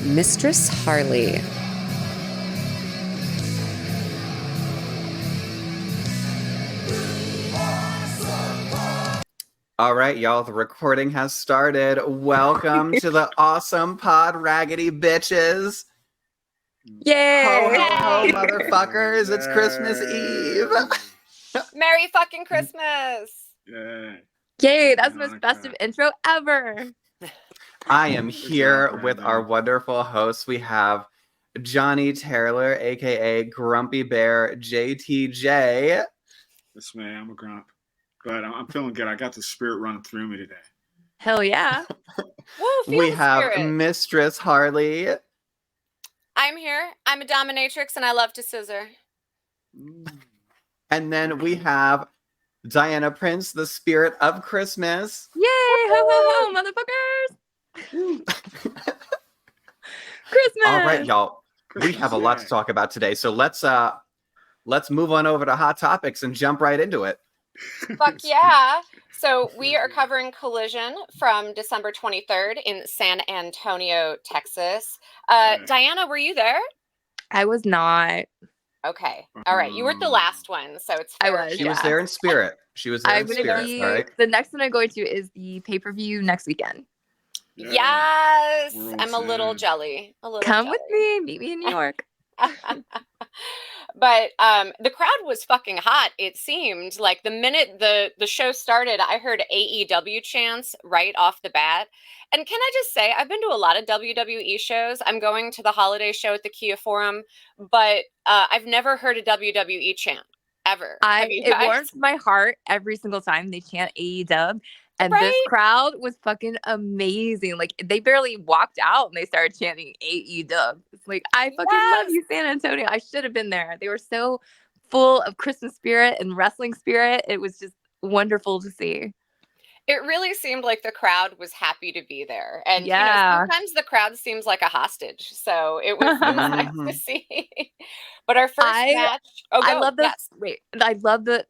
Mistress Harley. All right, y'all, the recording has started. Welcome to the awesome pod, Raggedy Bitches. Yay! Ho, ho, ho, motherfuckers. It's Christmas Eve. Merry fucking Christmas. Yay, that's the most festive intro ever. I am here with our wonderful hosts. We have Johnny Taylor, a.k.a. Grumpy Bear JTJ. This man, I'm a grump. But I'm feeling good. I got the spirit running through me today. Hell yeah. Woo, We have spirit. Mistress Harley. I'm here. I'm a dominatrix and I love to scissor. And then we have Diana Prince, the spirit of Christmas. Yay! Ho ho ho, motherfuckers! Christmas! All right, y'all. We have a lot to talk about today. So let's move on over to Hot Topics and jump right into it. Fuck yeah. So we are covering Collision from December 23rd in San Antonio, Texas. Diana, were you there? I was not. Okay. All right. You were at the last one, so it's fair. I was. She was there in spirit. She was there I'm in gonna spirit. be, All right. the next one I'm going to is the pay-per-view next weekend. Yes. We're all I'm a little sad. jelly. Come with me. Meet me in New York. But the crowd was fucking hot. It seemed like the minute the show started, I heard AEW chants right off the bat. And can I just say, I've been to a lot of WWE shows. I'm going to the holiday show at the Kia Forum, but I've never heard a WWE chant ever. It warms my heart every single time they chant AEW. And Right? this crowd was fucking amazing. Like, they barely walked out and they started chanting AEW. It's like, I fucking love you, San Antonio. I should have been there. They were so full of Christmas spirit and wrestling spirit. It was just wonderful to see. It really seemed like the crowd was happy to be there. And you know, Yeah. sometimes the crowd seems like a hostage. So it was nice to see. But our first match. Oh, I go. love those. Yes. Wait, I love the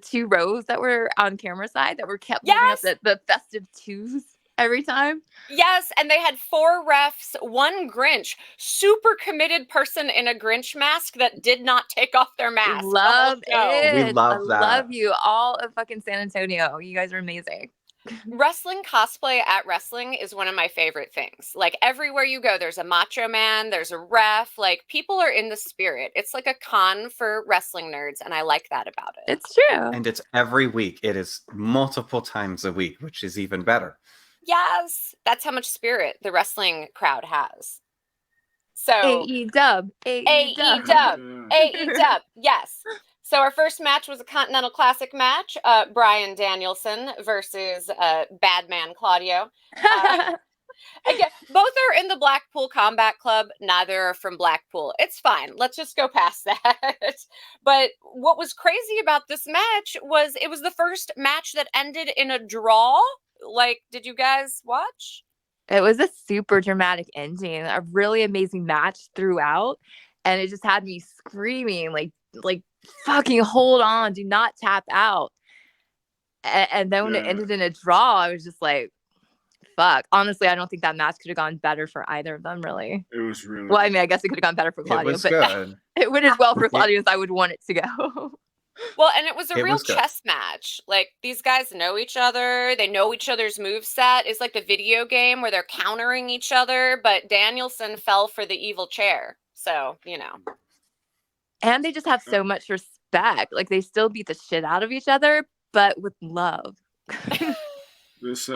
two rows that were on camera side that were kept moving up the festive twos every time. Yes, and they had 4 refs, 1 Grinch, super committed person in a Grinch mask that did not take off their mask. Love it. We love that. I love you, all of fucking San Antonio. You guys are amazing. Wrestling cosplay at wrestling is one of my favorite things. Like, everywhere you go, there's a macho man, there's a ref. Like, people are in the spirit. It's like a con for wrestling nerds, and I like that about it. It's true. And it's every week. It is multiple times a week, which is even better. Yes, that's how much spirit the wrestling crowd has. So AEW. Yes. So our first match was a Continental Classic match. Bryan Danielson versus Badman Claudio. Again, both are in the Blackpool Combat Club. Neither are from Blackpool. It's fine. Let's just go past that. But what was crazy about this match was it was the first match that ended in a draw. Like, did you guys watch? It was a super dramatic ending, a really amazing match throughout, and it just had me screaming, like fucking hold on, do not tap out. And then when it ended in a draw, I was just like, fuck. Honestly, I don't think that match could have gone better for either of them, really. It was really well. I mean, I guess it could have gone better for Claudio, It was but good. it went as well for Claudio as I would want it to go. Well, and it was a real chess match. Like, these guys know each other. They know each other's moveset. It's like the video game where they're countering each other, but Danielson fell for the evil chair. So, you know. And they just have so much respect. Like, they still beat the shit out of each other, but with love. This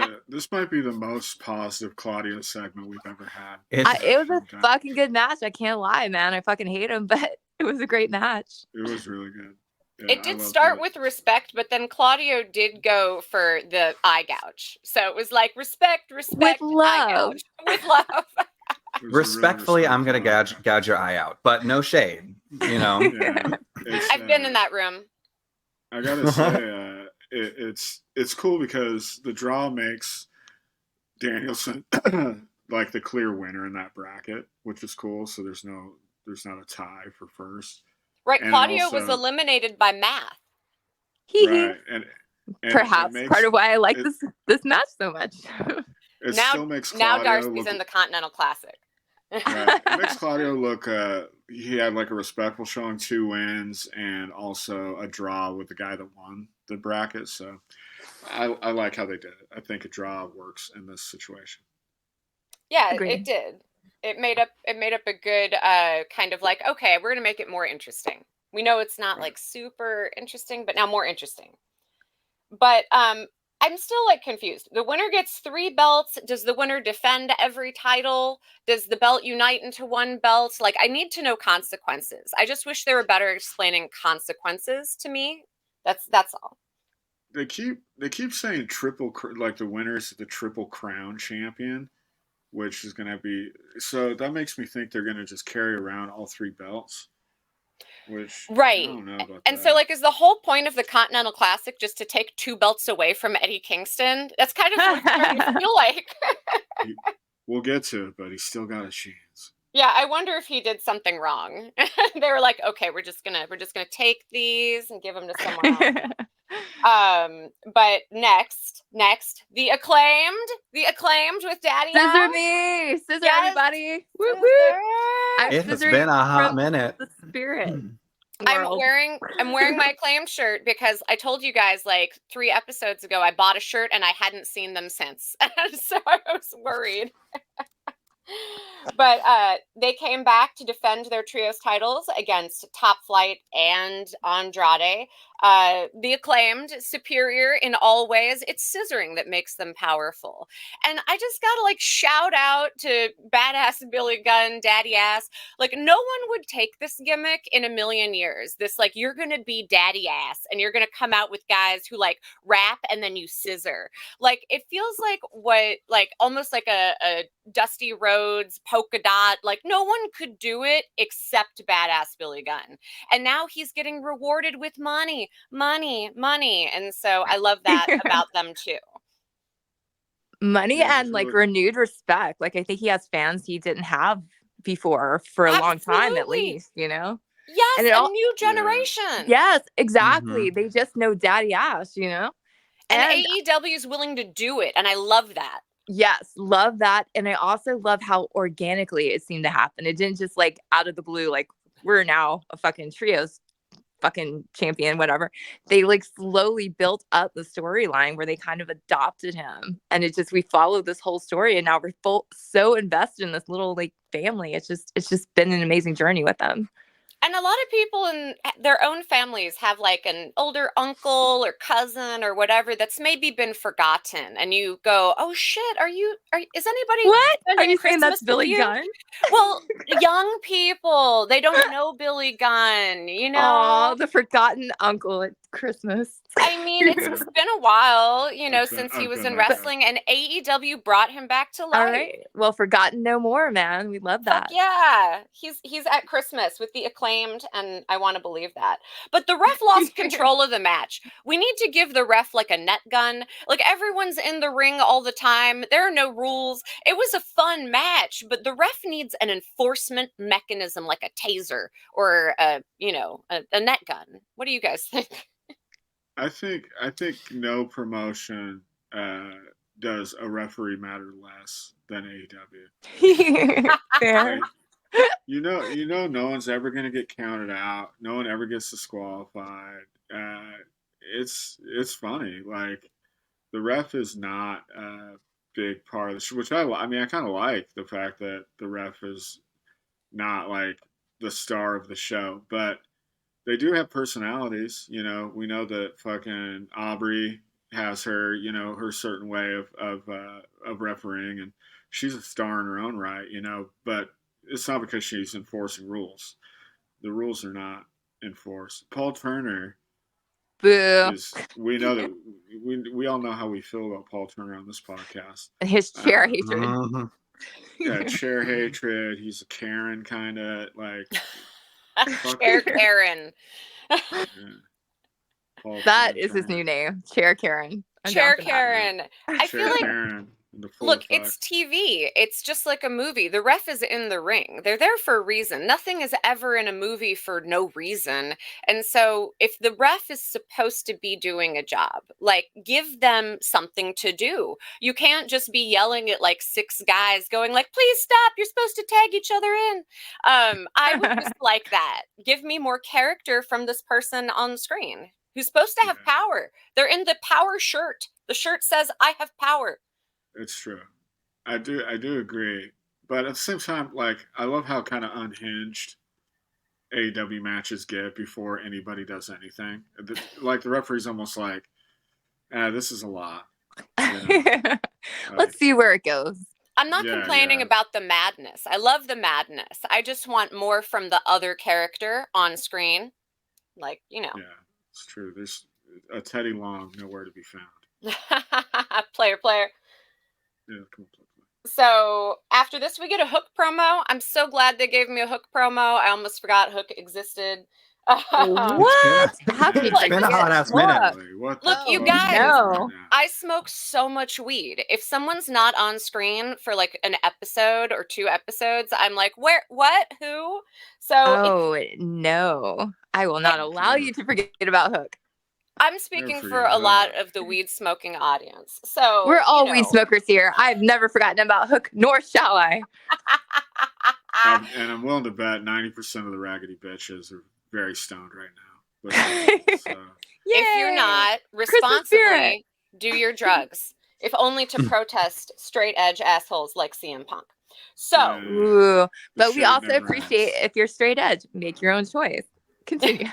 might be the most positive Claudio segment we've ever had. It was a fucking good match. I can't lie, man. I fucking hate him, but it was a great match. It was really good. Yeah, it did start with respect, but then Claudio did go for the eye gouge. So it was like respect, with eye love. gouge. With love. Respectfully, really I'm going to gouge your eye out, but no shade, you know. I've been in that room. I gotta say, it's cool because the draw makes Danielson like the clear winner in that bracket, which is cool. So there's not a tie for first. Right, and Claudio was eliminated by math. Right, and perhaps part of why I like this match so much. It still makes Claudio now Darcy's in the Continental Classic. Right. It makes Claudio look. He had like a respectful showing, 2 wins, and also a draw with the guy that won the bracket. So I like how they did it. I think a draw works in this situation. Yeah, it Agreed. did. It made up a good kind of like, okay, we're gonna make it more interesting. We know it's not Right. like super interesting, but now more interesting. But I'm still like confused. The winner gets 3 belts. Does the winner defend every title? Does the belt unite into one belt? Like, I need to know consequences. I just wish they were better explaining consequences to me. That's all. They keep saying like the winner's the Triple Crown champion, which is going to be, so that makes me think they're going to just carry around all 3 belts, which I Right. don't know about And so, that. like, is the whole point of the Continental Classic just to take 2 belts away from Eddie Kingston? That's kind of what it's starting to feel like. We'll get to it, but he's still got a chance. Yeah, I wonder if he did something wrong. They were like, okay, we're just gonna take these and give them to someone else. But next, the acclaimed with Daddy Scissor Ass. me, scissor Yes. everybody. Woo Scissor. woo. I'm It has scissoring been a hot from minute. the spirit I'm world. wearing my acclaimed shirt because I told you guys like 3 episodes ago I bought a shirt and I hadn't seen them since. So I was worried. But they came back to defend their trios titles against Top Flight and Andrade. The acclaimed, superior in all ways. It's scissoring that makes them powerful. And I just gotta like shout out to badass Billy Gunn, Daddy Ass. Like, no one would take this gimmick in a million years. This like, you're gonna be Daddy Ass and you're gonna come out with guys who like rap and then you scissor. Like, it feels like what, like almost like a Dusty Rhodes polka dot. Like, no one could do it except badass Billy Gunn. And now he's getting rewarded with money. And so I love that about them too. Money Yeah, and like renewed respect. Like, I think he has fans he didn't have before for a long time, at Absolutely. least, you know? Yes, And it a all, new generation. yes, exactly. They just know Daddy Ass, you know? And AEW is willing to do it, and I love that. Yes, love that. And I also love how organically it seemed to happen. It didn't just like out of the blue, like, we're now a fucking trios fucking champion, whatever. They like slowly built up the storyline where they kind of adopted him. And it just, we followed this whole story and now we're so invested in this little like family. It's just been an amazing journey with them. And a lot of people in their own families have like an older uncle or cousin or whatever that's maybe been forgotten. And you go, oh shit, is anybody what? Are you Christmas saying that's Billy Gunn? Well, young people, they don't know Billy Gunn, you know? Oh, the forgotten uncle at Christmas. I mean, it's been a while, you know, since he I've was been in like wrestling, and AEW brought him back to life. All right. Well, forgotten no more, man. We love that. Fuck yeah. He's at Christmas with the acclaimed, and I want to believe that. But the ref lost control of the match. We need to give the ref like a net gun. Like, everyone's in the ring all the time. There are no rules. It was a fun match, but the ref needs an enforcement mechanism like a taser or a net gun. What do you guys think? I think no promotion does a referee matter less than AEW. Fair. Like, you know, no one's ever gonna get counted out. No one ever gets disqualified. It's funny. Like, the ref is not a big part of the show, which I mean, I kind of like the fact that the ref is not like the star of the show, but they do have personalities. You know, we know that fucking Aubrey has her, you know, her certain way of refereeing, and she's a star in her own right, you know. But it's not because she's enforcing rules. The rules are not enforced. Paul Turner Boo. we know that we all know how we feel about Paul Turner on this podcast. And his chair hatred. Yeah, chair hatred. He's a Karen kind of like. Chair Karen. Yeah. That is his new name, Chair Karen. Chair Karen. I feel like Karen. The full Look, effect. it's TV. It's just like a movie. The ref is in the ring. They're there for a reason. Nothing is ever in a movie for no reason. And so if the ref is supposed to be doing a job, like give them something to do. You can't just be yelling at like 6 guys going like, please stop. You're supposed to tag each other in. I would just like that. Give me more character from this person on screen who's supposed to have power. They're in the power shirt. The shirt says, I have power. It's true. I do agree. But at the same time, like, I love how kind of unhinged AEW matches get before anybody does anything. Like, the referee's almost like, this is a lot. You know? Let's see where it goes. I'm not complaining about the madness. I love the madness. I just want more from the other character on screen. Like, you know. Yeah, it's true. There's a Teddy Long nowhere to be found. Player. Yeah, come on. So after this, we get a Hook promo. I'm so glad they gave me a Hook promo. I almost forgot Hook existed. What? How can you It's been a hot ass minute. Look, you guys, I smoke so much weed. If someone's not on screen for like an episode or 2 episodes, I'm like, where, what, who? So, no, I will not allow you to forget about Hook. I'm speaking for a lot of the weed smoking audience. So we're all weed smokers here. I've never forgotten about Hook, nor shall I. And I'm willing to bet 90% of the Raggedy Bitches are very stoned right now. So. If you're not, responsibly do your drugs. If only to protest straight edge assholes like CM Punk. So, but we also appreciate if you're straight edge, make your own choice. Continue.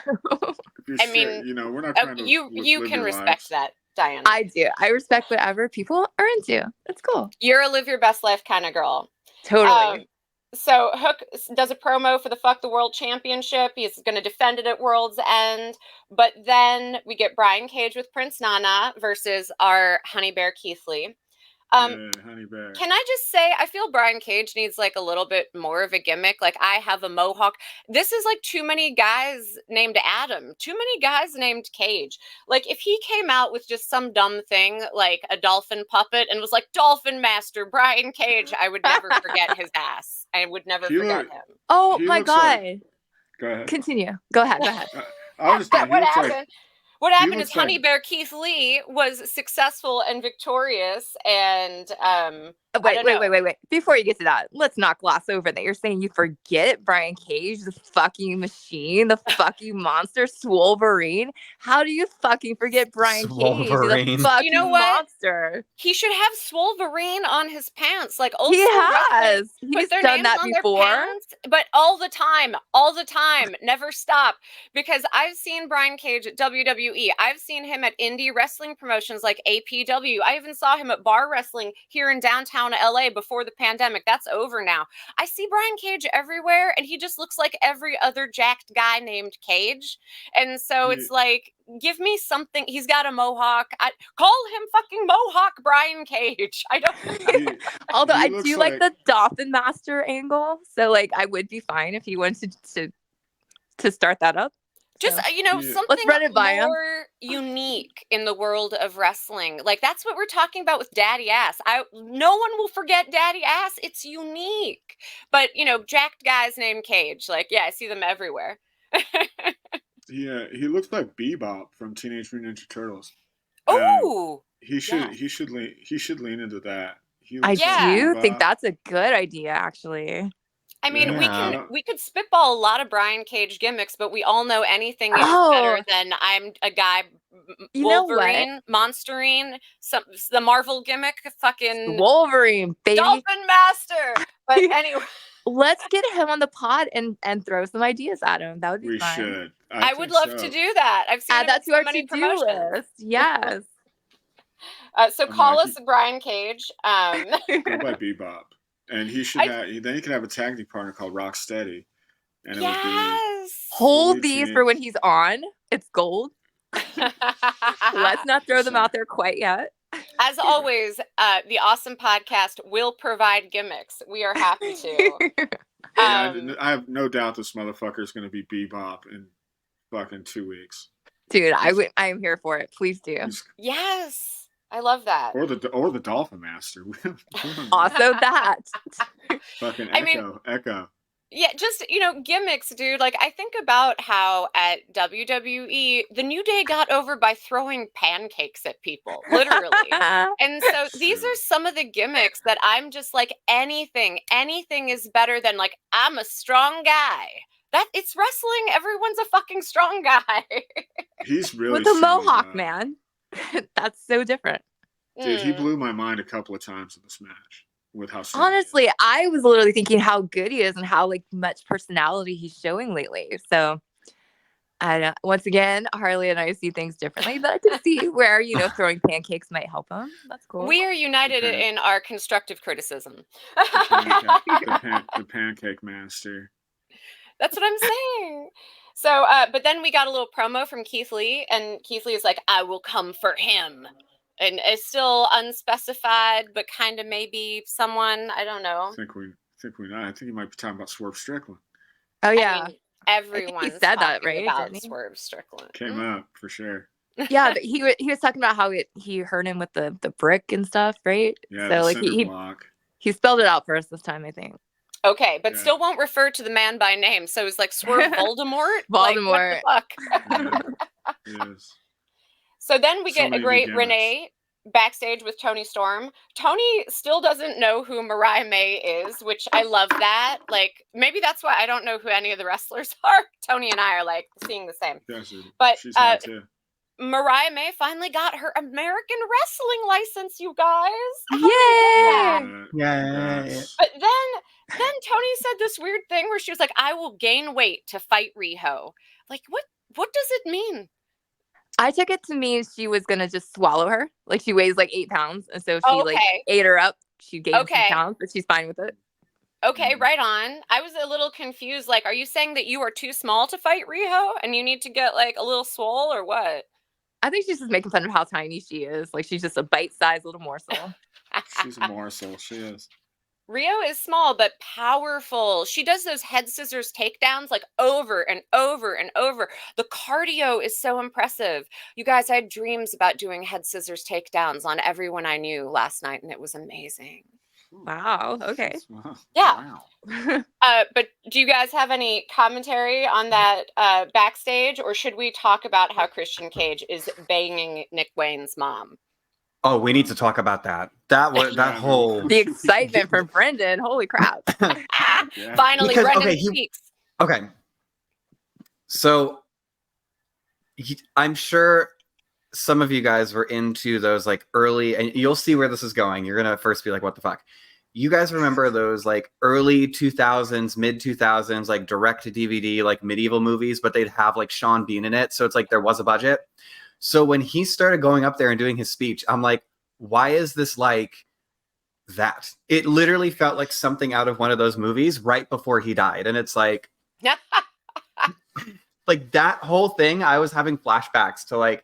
I mean, you know, we're not trying to you can respect that, Diana. I do. I respect whatever people are into. That's cool. You're a live your best life kind of girl. Totally. So Hook does a promo for the Fuck the World Championship. He's going to defend it at World's End. But then we get Brian Cage with Prince Nana versus our Honey Bear Keith Lee. Honey Bear. Can I just say, I feel Brian Cage needs like a little bit more of a gimmick. Like, I have a mohawk. This is like too many guys named Adam, too many guys named Cage. Like, if he came out with just some dumb thing like a dolphin puppet and was like, Dolphin Master Brian Cage, I would never forget his ass. I would never forget him. Oh my God. Go ahead. Continue. Go ahead. What happened? What happened is Honey Bear Keith Lee was successful and victorious, and wait. Before you get to that, let's not gloss over that. You're saying you forget Brian Cage, the fucking machine, the fucking monster, Swolverine. How do you fucking forget Brian Cage, the fucking monster? He should have Swolverine on his pants, like old he has. He's done that before, pants, but all the time, never stop. Because I've seen Brian Cage at WWE. I've seen him at indie wrestling promotions like APW. I even saw him at bar wrestling here in downtown LA before the pandemic. That's over now. I see Brian Cage everywhere, and he just looks like every other jacked guy named Cage. And so it's like, give me something. He's got a mohawk. Call him fucking Mohawk Brian Cage. I don't. Although I do like the Dolphin Master angle, so like I would be fine if he wanted to start that up. Just, something more unique in the world of wrestling. Like, that's what we're talking about with Daddy Ass. No one will forget Daddy Ass. It's unique. But, jacked guys named Cage. Like, yeah, I see them everywhere. Yeah, he looks like Bebop from Teenage Mutant Ninja Turtles. Oh! He should lean into that. I do think that's a good idea, actually. I mean, we could spitball a lot of Brian Cage gimmicks, but we all know anything is better than I'm a guy, Wolverine, Monsterine, the Marvel gimmick, fucking Wolverine, baby, Dolphin Master. But anyway, let's get him on the pod and throw some ideas at him. That would be fun. We should. I would love to do that. I've seen that to our many to-do list. Yes. So call us Brian Cage. Go by Bebop. And he should then he can have a tag team partner called Rocksteady. And it would be hold these for when he's on. It's gold. Let's not throw them out there quite yet. As always, the Awesome Podcast will provide gimmicks. We are happy to. I have no doubt this motherfucker is going to be Bebop in fucking 2 weeks. Dude, I am here for it. Please do. Yes. I love that. Or the Dolphin Master. Also that. Fucking I mean, Echo. Yeah, just, gimmicks, dude. Like, I think about how at WWE, the New Day got over by throwing pancakes at people, literally. And so these are some of the gimmicks that I'm just like, anything is better than, like, I'm a strong guy. That it's wrestling. Everyone's a fucking strong guy. He's really with a strong, mohawk, man. That's so different. Dude, he blew my mind a couple of times in this match with how strong honestly, I was literally thinking how good he is and how like much personality he's showing lately. So once again, Harley and I see things differently, but I can see where, throwing pancakes might help him. That's cool. We are united in our constructive criticism. The pancake master. That's what I'm saying. So, but then we got a little promo from Keith Lee, and Keith Lee is like, I will come for him. And it's still unspecified, but kind of maybe someone, I don't know. I think he might be talking about Swerve Strickland. Oh, yeah. I mean, everyone's said that, talking right? about Swerve Strickland. Came up, for sure. Yeah, but he was talking about how he hurt him with the brick and stuff, right? Yeah, so the like cinder block. He spelled it out for us this time, I think. Okay, but still won't refer to the man by name. So it's like Swerve Voldemort? Voldemort. Like, what the fuck? Yes. So then we get a great Renee backstage with Toni Storm. Toni still doesn't know who Mariah May is, which I love that. Like, maybe that's why I don't know who any of the wrestlers are. Toni and I are like seeing the same. Yes, but she's hot too. Mariah May finally got her American wrestling license, you guys. Yay! Yeah. But then Toni said this weird thing where she was like, I will gain weight to fight Riho. Like, what does it mean? I took it to mean she was gonna just swallow her. Like she weighs like 8 pounds, and so if she like ate her up, she gained some pounds, but she's fine with it. Okay, right on. I was a little confused. Like, are you saying that you are too small to fight Riho and you need to get like a little swole or what? I think she's just making fun of how tiny she is. Like she's just a bite-sized little morsel. She's a morsel. She is. Rio is small but powerful. She does those head scissors takedowns like over and over and over. The cardio is so impressive. You guys, I had dreams about doing head scissors takedowns on everyone I knew last night, and it was amazing. Wow. Okay. Yeah. Wow. But do you guys have any commentary on that backstage, or should we talk about how Christian Cage is banging Nick Wayne's mom? Oh, we need to talk about that. That whole the excitement for Brendan. Holy crap! Finally, Brendan speaks. Okay, so I'm sure some of you guys were into those like early, and you'll see where this is going. You're gonna first be like, "What the fuck?" You guys remember those like early 2000s, mid 2000s, like direct to DVD, like medieval movies, but they'd have like Sean Bean in it, so it's like there was a budget. So when he started going up there and doing his speech, I'm like, why is this like that? It literally felt like something out of one of those movies right before he died. And it's like, like that whole thing, I was having flashbacks to like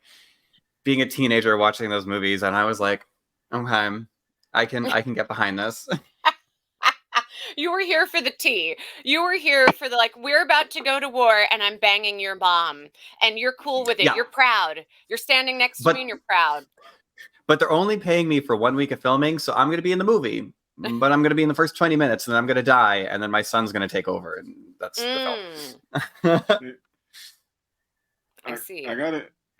being a teenager watching those movies. And I was like, okay, I can get behind this. You were here for the tea. You were here for the, like, we're about to go to war and I'm banging your mom. And you're cool with it. Yeah. You're proud. You're standing next to me and you're proud. But they're only paying me for 1 week of filming. So I'm going to be in the movie. But I'm going to be in the first 20 minutes and then I'm going to die. And then my son's going to take over. And that's the film. I see. I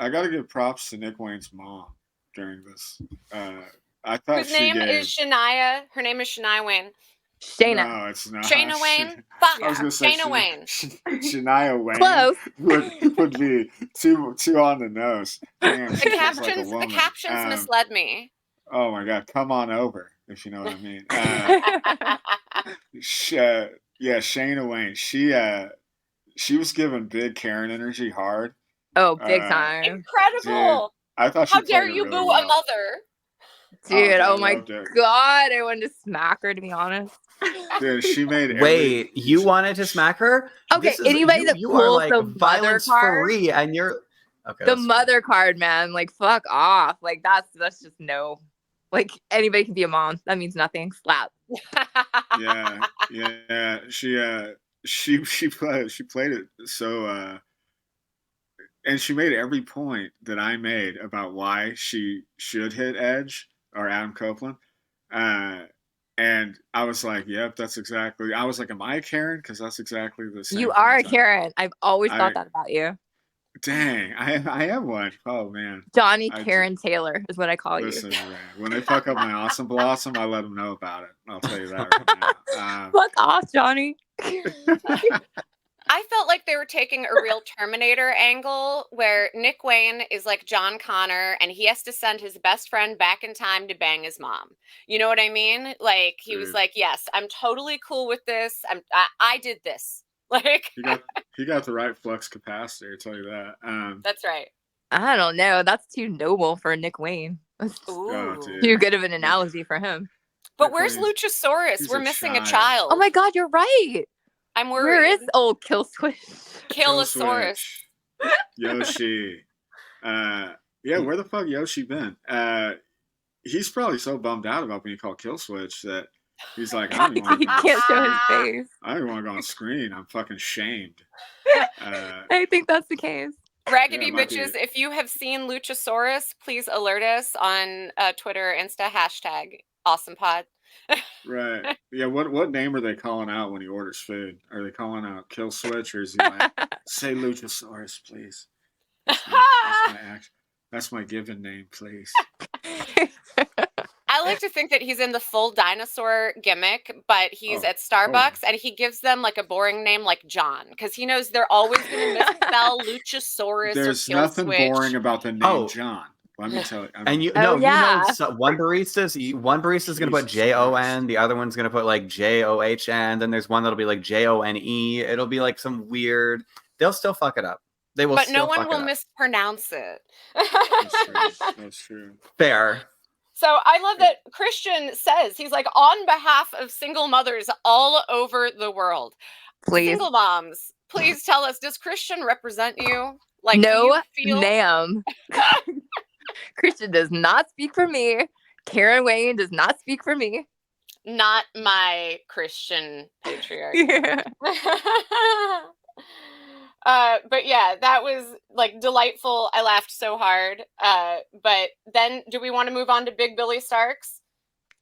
gotta give props to Nick Wayne's mom during this. I thought whose name is Shania. Her name is Shania Wayne. Shayna. No, it's not. Shayna Wayne? Fuck. I was going to say Shayna Wayne. Shania Wayne. Close. would be too on the nose. Damn, the captions misled me. Oh my God. Come on over, if you know what I mean. Shayna Wayne. She was giving big Karen energy hard. Oh, big time. Incredible. Dude, I thought how dare you boo a mother? Dude, oh my God. I wanted to smack her, to be honest. Dude, she made Wait, you wanted to smack her? Okay, anybody that pulls the mother card, free and you're okay. The mother card, man, like fuck off. Like that's just no. Like anybody can be a mom. That means nothing. Slap. Yeah. She played it so and she made every point that I made about why she should hit Edge or Adam Copeland. And I was like, yep, that's exactly. I was like, am I a Karen? Because that's exactly the same. You are a things Karen. I've always I- thought that about you. Dang, I am one. Oh man, Johnny I- Karen Taylor is what I call listen, you. man, when they fuck up my awesome blossom, I let them know about it. I'll tell you that right now. Fuck off, Johnny. I felt like they were taking a real Terminator angle where Nick Wayne is like John Connor and he has to send his best friend back in time to bang his mom. You know what I mean? Like he was like, yes, I'm totally cool with this. I did this. Like he got the right flux capacitor, I'll tell you that. That's right. I don't know. That's too noble for Nick Wayne. That's too good of an analogy for him. But where's Luchasaurus? We're missing a child. Oh my God, you're right. I'm worried. Where is old Killswitch? Killosaurus. Yoshi. Yeah, where the fuck Yoshi been? He's probably so bummed out about being called Killswitch that he's like, I don't even want to He can't show his face. I don't even want to go on screen. I'm fucking shamed. I think that's the case. Raggedy Bitches, if you have seen Luchasaurus, please alert us on Twitter, Insta, #AwesomePod. Right. Yeah, what name are they calling out when he orders food? Are they calling out Kill Switch, or is he like, say Luchasaurus, please? That's my given name, please. I like to think that he's in the full dinosaur gimmick, but he's at Starbucks and he gives them like a boring name like John because he knows they're always going to misspell Luchasaurus. There's or nothing Killswitch. boring about the name John. Let me tell you. And you know, one barista's going to put Jon, the other one's going to put like JOHN, then there's one that'll be like JONE. It'll be like some weird. They'll still fuck it up. They will, but no one will mispronounce it. That's true. Fair. So I love that Christian says, he's like, on behalf of single mothers all over the world, please, single moms, please tell us, does Christian represent you? Like, no, ma'am. Christian does not speak for me. Karen Wayne does not speak for me. Not my Christian patriarch. Yeah. But yeah, that was like delightful. I laughed so hard. But then do we want to move on to Big Billy Starks?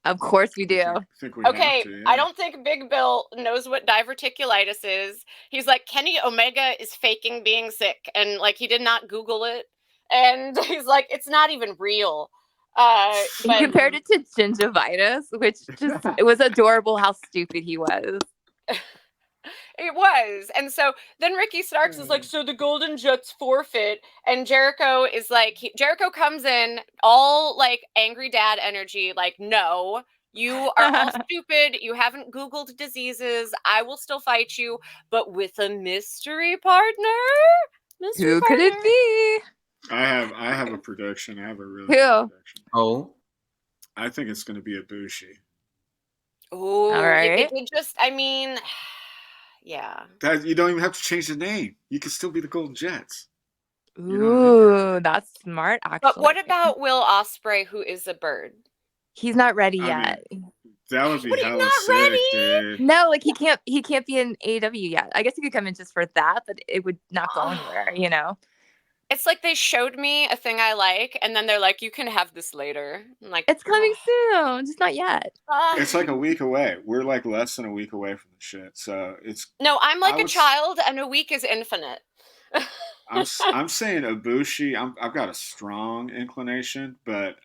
Of course we do. I think we okay, have to, yeah. I don't think Big Bill knows what diverticulitis is. He's like, Kenny Omega is faking being sick. And like, he did not Google it. And he's like, it's not even real. He compared it to gingivitis, which just, it was adorable how stupid he was. It was. And so then Ricky Starks is like, so the Golden Jets forfeit. And Jericho is like, Jericho comes in all like angry dad energy, like, no, you are all stupid. You haven't Googled diseases. I will still fight you, but with a mystery partner. Who could it be? I have a prediction. I have a really good prediction. Oh. I think it's going to be Ibushi. Oh, all right. It just, I mean... Yeah. You don't even have to change the name. You can still be the Golden Jets. Ooh, that's smart, actually. But what about Will Ospreay, who is a bird? He's not ready yet. That would be hella not sick, ready? dude. No, like he can't be in AEW yet. I guess he could come in just for that, but it would not go anywhere, you know? It's like they showed me a thing I like, and then they're like, you can have this later. I'm like, it's coming soon, just not yet. It's like a week away. We're like less than a week away from the shit. So it's no, I'm like a child, and a week is infinite. I'm saying Ibushi. I've got a strong inclination, but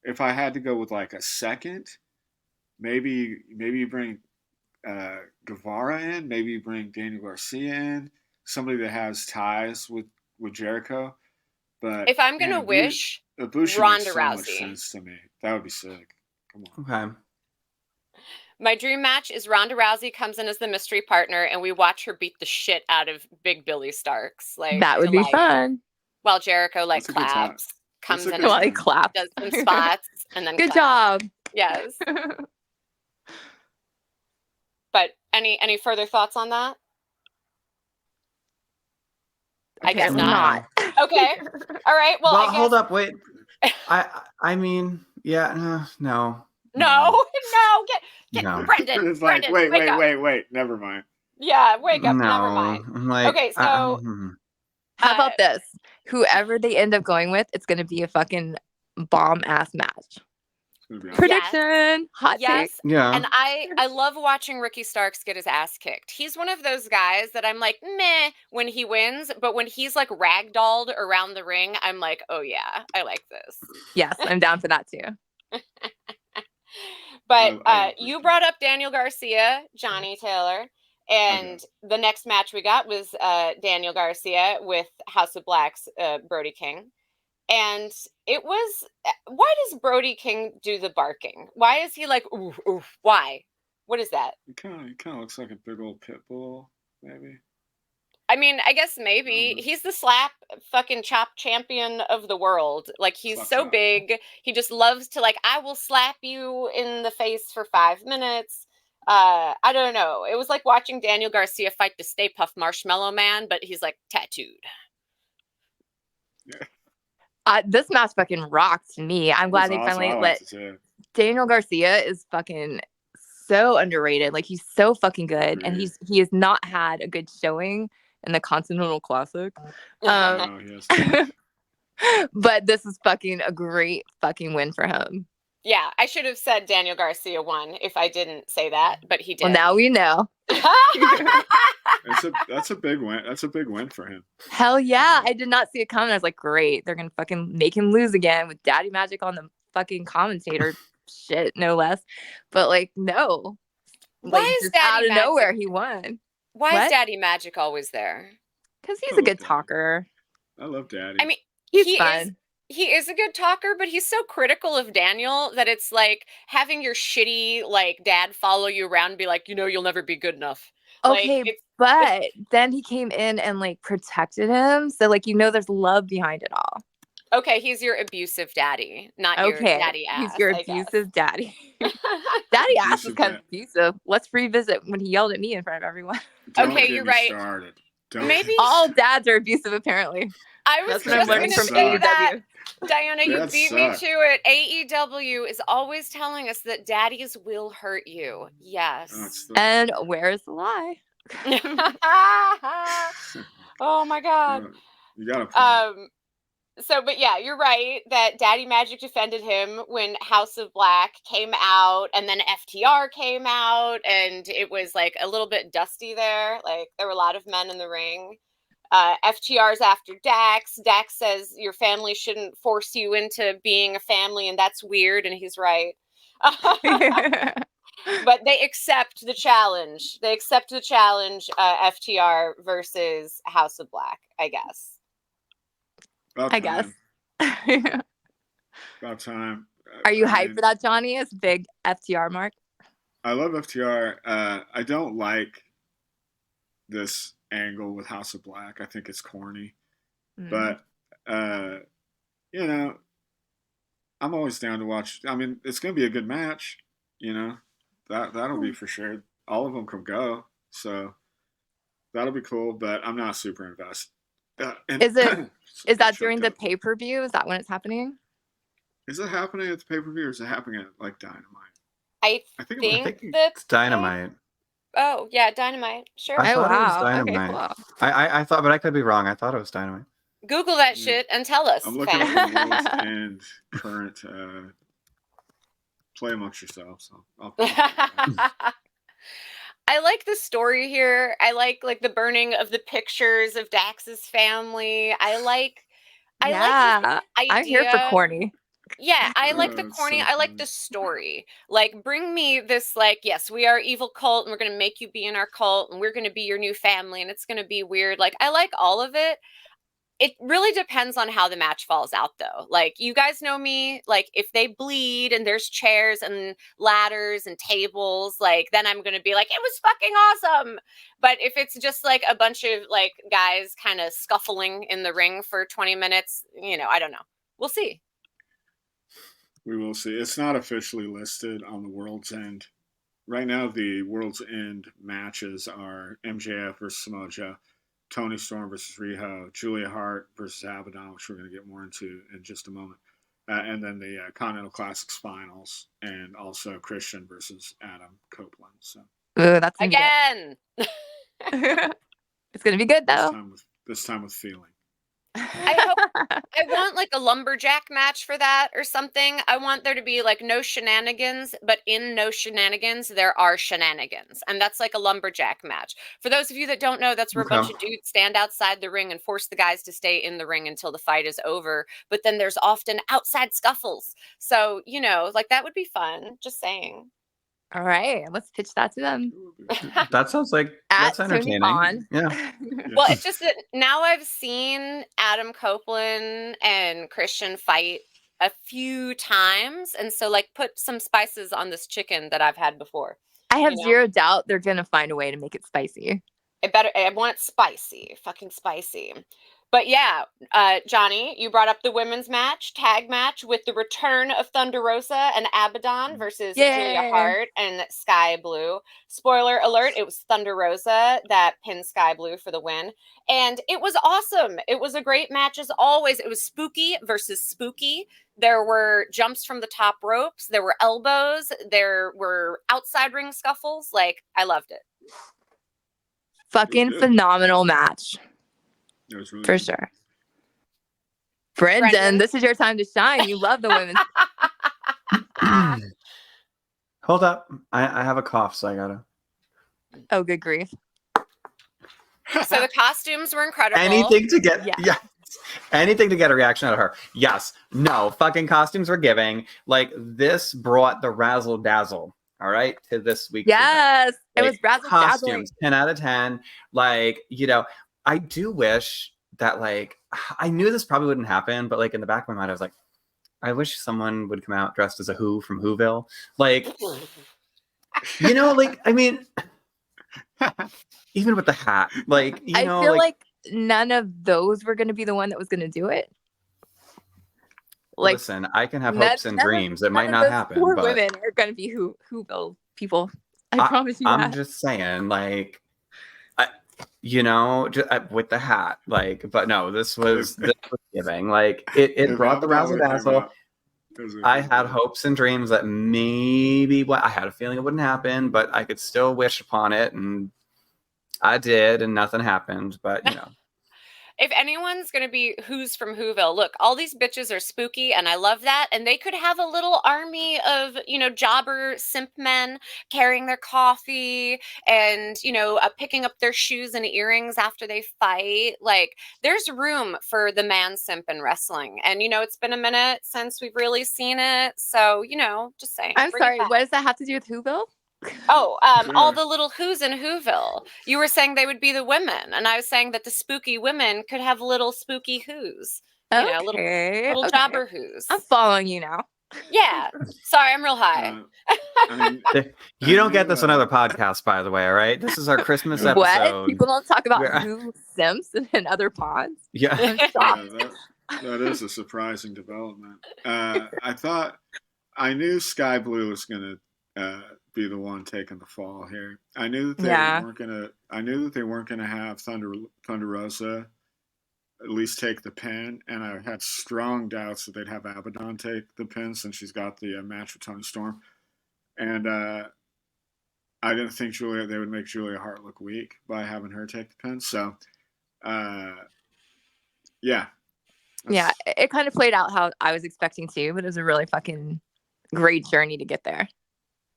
if I had to go with like a second, maybe you bring Guevara in, maybe you bring Daniel Garcia in, somebody that has ties with Jericho. But if I'm gonna wish, Ibushi Ronda makes so Rousey. much sense to me. That would be sick. Come on. Okay. My dream match is Ronda Rousey comes in as the mystery partner, and we watch her beat the shit out of Big Billy Starks. Like that would be fun. While Jericho like claps, comes in, while he claps, does some spots, and then good claps. job. Yes. But any further thoughts on that? I guess not. Okay. All right. Well, I guess... hold up. Wait. I mean, yeah, no. No. Get no. Brendan. It's like, Brendan, wait. Never mind. Yeah, wake up. No. Never mind. I'm like, okay, so How about this? Whoever they end up going with, it's gonna be a fucking bomb ass match. Prediction, hot take. Yeah. And I love watching Ricky Starks get his ass kicked. He's one of those guys that I'm like, meh, when he wins, but when he's like ragdolled around the ring, I'm like, oh yeah, I like this. Yes, I'm down for that too. But you brought up Daniel Garcia, Johnny Taylor, and the next match we got was Daniel Garcia with House of Black's Brody King. And it was, why does Brody King do the barking? Why is he like, oof, oof, why? What is that? It kind of looks like a big old pit bull, maybe. I mean, I guess maybe. He's the slap fucking chop champion of the world. Like, he's so big. He just loves to, like, I will slap you in the face for 5 minutes. I don't know. It was like watching Daniel Garcia fight the Stay Puft Marshmallow Man, but he's, like, tattooed. Yeah. This match fucking rocked me. I'm glad they finally let Daniel Garcia is fucking so underrated. Like, he's so fucking good, and he has not had a good showing in the Continental Classic. But this is fucking a great fucking win for him. Yeah, I should have said Daniel Garcia won if I didn't say that, but he did. Well, now we know. That's a big win. That's a big win for him. Hell yeah. I did not see it coming. I was like, great. They're going to fucking make him lose again with Daddy Magic on the fucking commentator shit, no less. But like, no. Why like, is just Daddy out of Magic? nowhere he won? Why is Daddy Magic always there? Because he's a good talker. I love Daddy. I mean, he's fun. He is a good talker, but he's so critical of Daniel that it's like having your shitty like dad follow you around and be like, you'll never be good enough. Okay, but then he came in and like protected him. So like, there's love behind it all. Okay, he's your abusive daddy, not your daddy ass. He's your abusive daddy. Daddy ass was kind of abusive. Let's revisit when he yelled at me in front of everyone. Okay, you're right. Maybe all dads are abusive, apparently. I was just going to say that. Diana, you beat me to it. AEW is always telling us that daddies will hurt you. Yes. And where's the lie? Oh my God. You got to So, but yeah, you're right that Daddy Magic defended him when House of Black came out, and then FTR came out, and it was like a little bit dusty there. Like, there were a lot of men in the ring. FTR's after Dax. Dax says your family shouldn't force you into being a family, and that's weird, and he's right. But they accept the challenge. FTR versus House of Black, I guess. I guess. About time. Are you hyped for that, Johnny? It's a big FTR mark. I love FTR. I don't like this angle with House of Black. I think it's corny. But, I'm always down to watch. I mean, it's going to be a good match. That'll be for sure. All of them can go. So that'll be cool, but I'm not super invested. Is that during the pay-per-view? Is that when it's happening? Is it happening at the pay-per-view, or is it happening at like Dynamite? I think it's Dynamite. Oh yeah, Dynamite. Sure. I thought it was Dynamite. Okay, cool. I thought, but I could be wrong. I thought it was Dynamite. Google that shit and tell us. I'm looking at the World's End current. Play amongst yourselves. I like the story here. I like the burning of the pictures of Dax's family. I like this idea. I'm here for corny. Yeah, I like the corny. I like the story. Like, bring me this, like, yes, we are evil cult, and we're going to make you be in our cult, and we're going to be your new family, and it's going to be weird. Like, I like all of it. It really depends on how the match falls out, though. Like, you guys know me. Like, if they bleed and there's chairs and ladders and tables, like, then I'm going to be like, it was fucking awesome. But if it's just, like, a bunch of, like, guys kind of scuffling in the ring for 20 minutes, I don't know. We'll see. We will see. It's not officially listed on the World's End. Right now, the World's End matches are MJF versus Samoa Joe, Tony Storm versus Riho, Julia Hart versus Abaddon, which we're going to get more into in just a moment. And then the Continental Classics finals, and also Christian versus Adam Copeland. So, that's again. It's going to be good, though. This time with feeling. I want like a lumberjack match for that or something. I want there to be like no shenanigans, but in no shenanigans, there are shenanigans. And that's like a lumberjack match. For those of you that don't know, that's where a bunch of dudes stand outside the ring and force the guys to stay in the ring until the fight is over. But then there's often outside scuffles. So, you know, like that would be fun. Just saying. All right, let's pitch that to them. That sounds like that's entertaining. Yeah. Well, it's just that now I've seen Adam Copeland and Christian fight a few times, and so like put some spices on this chicken that I've had before. I have zero doubt they're gonna find a way to make it spicy. I want it spicy, fucking spicy. But yeah, Johnny, you brought up the women's tag match with the return of Thunder Rosa and Abaddon versus Julia Hart and Sky Blue. Spoiler alert, it was Thunder Rosa that pinned Sky Blue for the win. And it was awesome. It was a great match as always. It was spooky versus spooky. There were jumps from the top ropes. There were elbows. There were outside ring scuffles. Like, I loved it. Fucking phenomenal match. Really for good. Sure. Brendan, this is your time to shine. You love the women's. Hold up. I have a cough, so I gotta. Oh, good grief. So the costumes were incredible. Anything to get anything to get a reaction out of her. Yes. No. Fucking costumes were giving. Like, this brought the razzle dazzle. All right, to this week's event. It was razzle costumes. 10 out of 10. Like, you know, I do wish that, like, I knew this probably wouldn't happen, but like in the back of my mind, I was like, I wish someone would come out dressed as a Who from Whoville. Like, you know, like, I mean, even with the hat, like, you know, I feel like none of those were going to be the one that was going to do it. Like, listen, I can have hopes and dreams. It might not happen. Poor women are going to be Whoville people. I promise you that. I'm just saying, like, you know, with the hat, like, but no, this was giving. Like, it brought the razzle dazzle. I had hopes and dreams that maybe I had a feeling it wouldn't happen, but I could still wish upon it, and I did, and nothing happened. But you know. If anyone's going to be Who's from Whoville, look, all these bitches are spooky, and I love that. And they could have a little army of, you know, jobber simp men carrying their coffee and, you know, picking up their shoes and earrings after they fight. Like, there's room for the man simp in wrestling. And, you know, it's been a minute since we've really seen it. So, you know, just saying. I'm sorry, what does that have to do with Whoville? Oh, all the little Who's in Whoville. You were saying they would be the women, and I was saying that the spooky women could have little spooky Who's. You know, little jobber Who's. I'm following you now. Yeah. Sorry, I'm real high. You don't get this on other podcasts, by the way, all right? This is our Christmas episode. What? People don't talk about Who Simps in other pods? Yeah. That is a surprising development. I knew Sky Blue was going to be the one taking the fall here. I knew that they weren't gonna have Thunder Rosa at least take the pin, and I had strong doubts that they'd have Abaddon take the pin since she's got the match with Toni Storm. And I didn't think they would make Julia Hart look weak by having her take the pin. So yeah. Yeah, it kind of played out how I was expecting to, but it was a really fucking great journey to get there.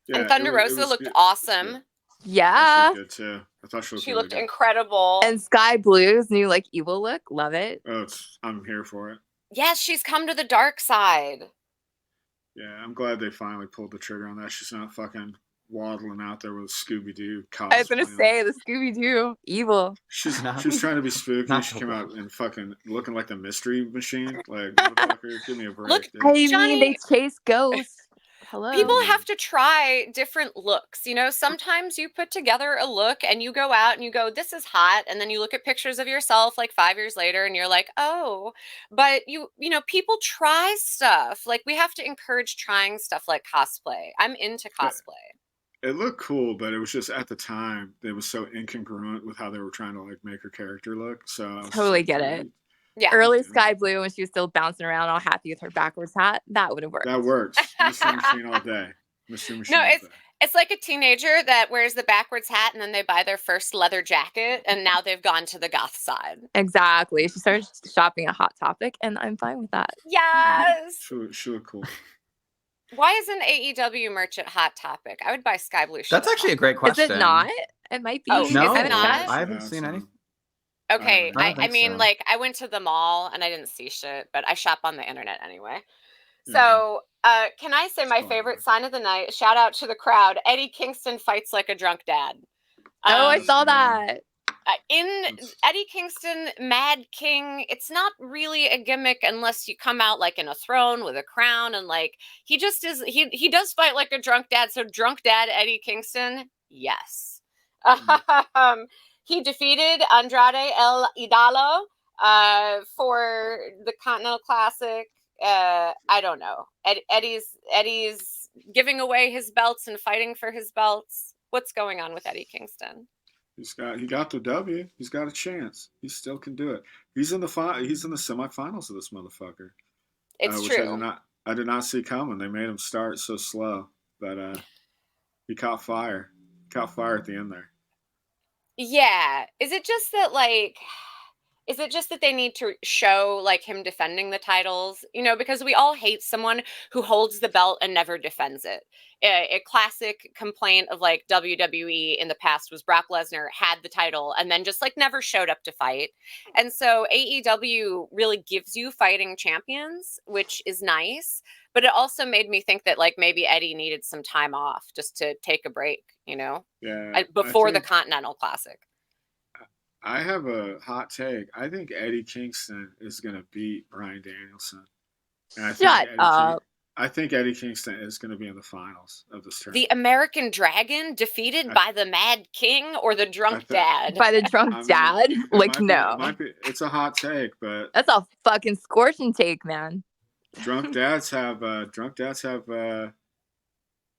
Yeah, and Thunder Rosa looked awesome. Yeah. Good too. I thought she looked really incredible. And Sky Blue's new like evil look, love it. Oh, I'm here for it. Yes, she's come to the dark side. Yeah, I'm glad they finally pulled the trigger on that. She's not fucking waddling out there with a Scooby-Doo cosplay. I was gonna say the Scooby-Doo evil. She was trying to be spooky. She came out and fucking looking like the Mystery Machine. Like, motherfucker, give me a break. Look, I mean, they chase ghosts. Hello. People have to try different looks. You know, sometimes you put together a look and you go out and you go, this is hot. And then you look at pictures of yourself like 5 years later and you're like, oh, but you know, people try stuff. Like, we have to encourage trying stuff like cosplay. I'm into cosplay. It looked cool, but it was just at the time, it was so incongruent with how they were trying to like make her character look. So I totally get it. Yeah. Early Sky Blue when she was still bouncing around all happy with her backwards hat. That would have worked. That works. Mystery Machine all day. Mr. Machine. No, it's like a teenager that wears the backwards hat and then they buy their first leather jacket and now they've gone to the goth side. Exactly. She started shopping at Hot Topic, and I'm fine with that. Yes. She look cool. Why isn't AEW merch at Hot Topic? I would buy Sky Blue shit. That's actually a great question. Is it not? It might be. Oh, No, is it not? I haven't seen any. Okay, I mean, so. like, I went to the mall and I didn't see shit, but I shop on the internet anyway. So, can I say my favorite sign of the night? Shout out to the crowd. Eddie Kingston fights like a drunk dad. Oh, I saw that. In Eddie Kingston, Mad King, it's not really a gimmick unless you come out like in a throne with a crown, and like he just is. He does fight like a drunk dad. So drunk dad Eddie Kingston, yes. He defeated Andrade El Idolo for the Continental Classic. I don't know. Eddie's giving away his belts and fighting for his belts. What's going on with Eddie Kingston? He got the W. He's got a chance. He still can do it. He's in the semifinals of this motherfucker. It's which true. I did not see coming. They made him start so slow, but he caught fire. Caught fire at the end there. Yeah. Is it just that they need to show like him defending the titles? You know, because we all hate someone who holds the belt and never defends it. A classic complaint of like WWE in the past was Brock Lesnar had the title and then just like never showed up to fight. And so AEW really gives you fighting champions, which is nice. But it also made me think that like maybe Eddie needed some time off just to take a break, you know? Yeah. Before the Continental Classic. I have a hot take. I think Eddie Kingston is going to beat Bryan Danielson. And Shut up. I think Eddie Kingston is going to be in the finals of this tournament. The American Dragon defeated by the Mad King or the drunk dad? By the drunk dad? Like, no. It's a hot take, but that's a fucking scorching take, man. Drunk dads have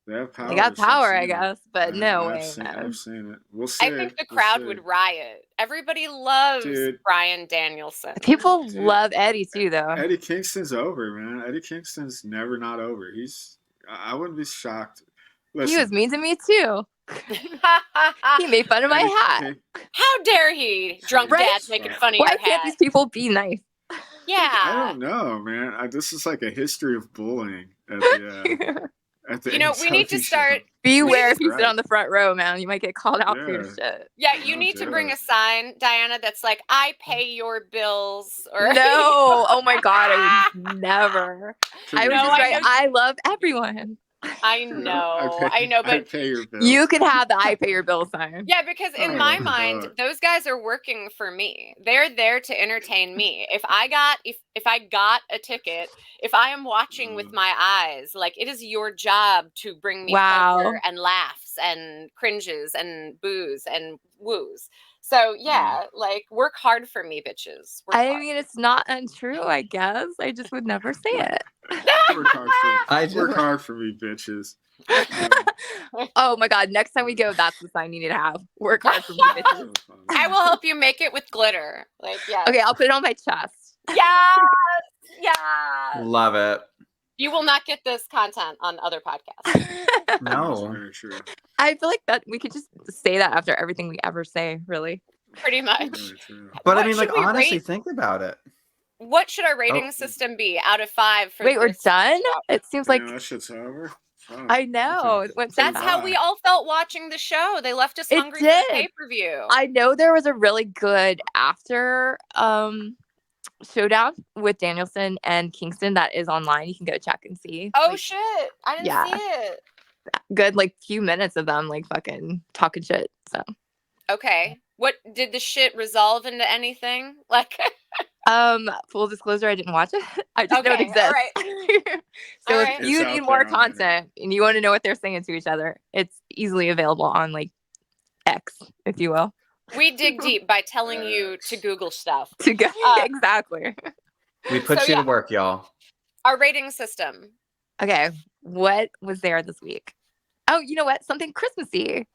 they have power. They got power, I guess, but no way. I've seen it. We'll see. I think the crowd would riot. Everybody loves Bryan Danielson. People love Eddie too, though. Eddie Kingston's over, man. Eddie Kingston's never not over. I wouldn't be shocked. Listen, he was mean to me too. He made fun of my hat. How dare he? Drunk dad's making fun of your hat. Why can't these people be nice? Yeah. I don't know, man. This is like a history of bullying at the we need to start. Beware if you sit on the front row, man. You might get called out for your shit. Yeah, you need to bring a sign, Diana, that's like, I pay your bills. Or no. Oh my God, I would never. I would just write, I love everyone. I know, but I pay your bills. You could have the I pay your bill sign. Yeah, because in my mind, those guys are working for me. They're there to entertain me. If I got a ticket, if I am watching with my eyes, like it is your job to bring me pleasure and laughs and cringes and boos and woos. So yeah, like work hard for me, bitches. I mean, it's not untrue, I guess. I just would never say it. Work hard for me, bitches. Oh my God, next time we go, that's the sign you need to have. Work hard for me, bitches. I will help you make it with glitter. Like, yeah. Okay, I'll put it on my chest. Yes. Yeah. Love it. You will not get this content on other podcasts. No. Very true. I feel like that we could just say that after everything we ever say, really. Pretty much. But I mean, like, honestly, think about it. What should our rating system be out of 5? Wait, we're done? It seems like that shit's over. Oh, I know. That's how we all felt watching the show. They left us hungry for the pay-per-view. I know there was a really good after showdown with Danielson and Kingston that is online. You can go check and see. Oh shit. I didn't see it. Good like few minutes of them like fucking talking shit. So okay. What did the shit resolve into anything? Like full disclosure, I didn't watch it. I just know it exists. All right. So if you need more content and you want to know what they're saying to each other, it's easily available on like X, if you will. We dig deep by telling you to Google stuff. Exactly. We put you to work, y'all. Our rating system. Okay. What was there this week? Oh, you know what? Something Christmassy.